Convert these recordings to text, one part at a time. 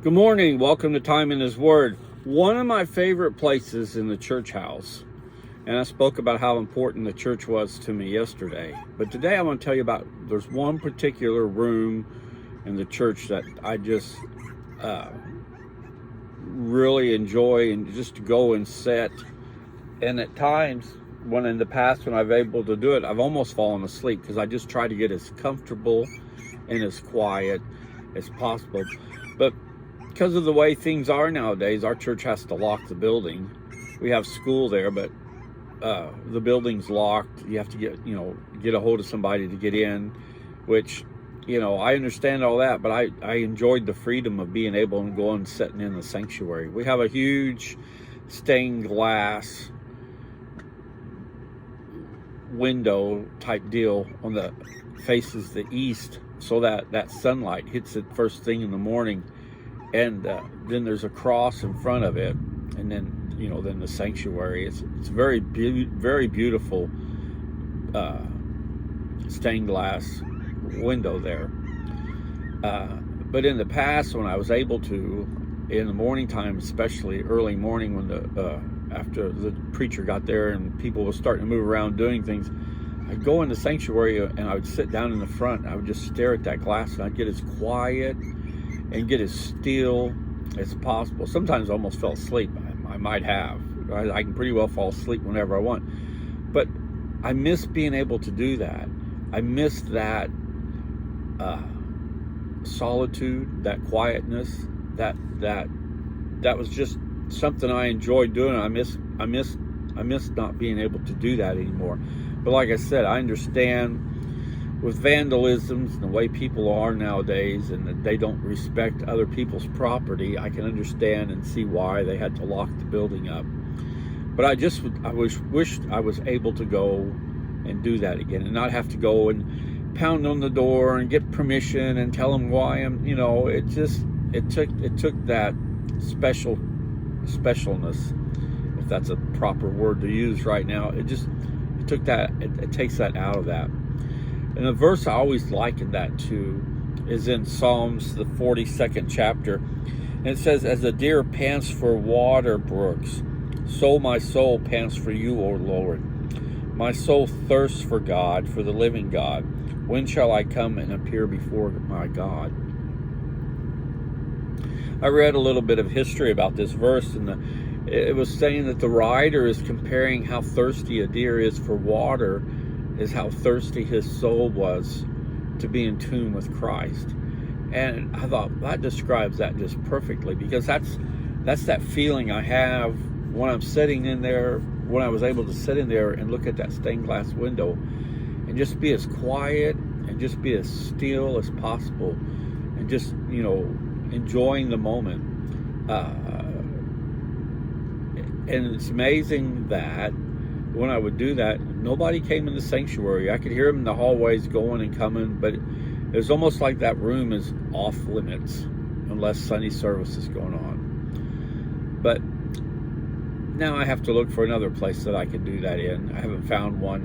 Good morning. Welcome to Time in His Word. One of my favorite places in the church house, and I spoke about how important the church was to me yesterday. But today I want to tell you about, there's one particular room in the church that I just really enjoy and just go and sit. And at times, when in the past when I've able to do it, I've almost fallen asleep because I just try to get as comfortable and as quiet as possible. But because of the way things are nowadays, our church has to lock the building. We have school there, but the building's locked. You have to get a hold of somebody to get in, which, I understand all that, but I enjoyed the freedom of being able to go and sitting in the sanctuary. We have a huge stained glass window type deal on the faces the east, so that sunlight hits it first thing in the morning, and then there's a cross in front of it, and then the sanctuary. It's very beautiful stained glass window there. But in the past, when I was able to, in the morning time, especially early morning, when after the preacher got there and people were starting to move around doing things, I'd go in the sanctuary and I would sit down in the front. And I would just stare at that glass, and I'd get as quiet and get as still as possible. Sometimes I almost fell asleep. I might have. I can pretty well fall asleep whenever I want. But I miss being able to do that. I miss that solitude, that quietness, that was just something I enjoyed doing. I miss not being able to do that anymore. But like I said, I understand with vandalisms and the way people are nowadays, and that they don't respect other people's property. I can understand and see why they had to lock the building up. But I wished I was able to go and do that again, and not have to go and pound on the door and get permission and tell them why I'm. It took that specialness, if that's a proper word to use right now. It takes that out of that. And the verse I always liken that to is in Psalms, the 42nd chapter. And it says, "As the deer pants for water brooks, so my soul pants for you, O Lord. My soul thirsts for God, for the living God. When shall I come and appear before my God?" I read a little bit of history about this verse, and it was saying that the writer is comparing how thirsty a deer is for water is how thirsty his soul was to be in tune with Christ. And I thought that describes that just perfectly, because that's that feeling I have when I'm sitting in there, when I was able to sit in there and look at that stained glass window and just be as quiet and just be as still as possible, and just enjoying the moment. And it's amazing that when I would do that, nobody came in the sanctuary. I could hear them in the hallways going and coming, but it was almost like that room is off limits unless Sunday service is going on. But now I have to look for another place that I can do that in. I haven't found one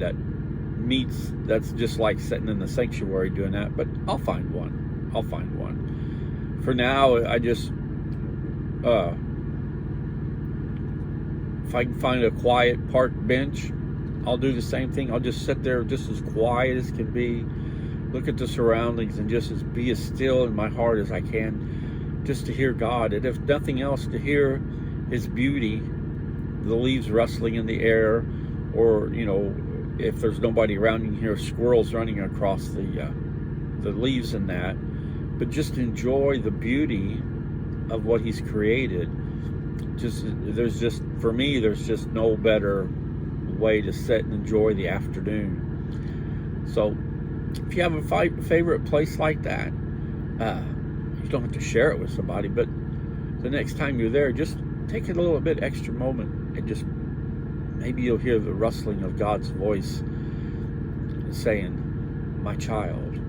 that's just like sitting in the sanctuary doing that, but I'll find one. For now, I just if I can find a quiet park bench, I'll do the same thing. I'll just sit there just as quiet as can be, look at the surroundings, and just be as still in my heart as I can, just to hear God. And if nothing else, to hear His beauty, the leaves rustling in the air, or if there's nobody around, you can hear squirrels running across the leaves and that. But just enjoy the beauty of what He's created. For me, there's just no better way to sit and enjoy the afternoon. So if you have a favorite place like that, you don't have to share it with somebody, but the next time you're there, just take a little bit extra moment, and just maybe you'll hear the rustling of God's voice saying, "My child,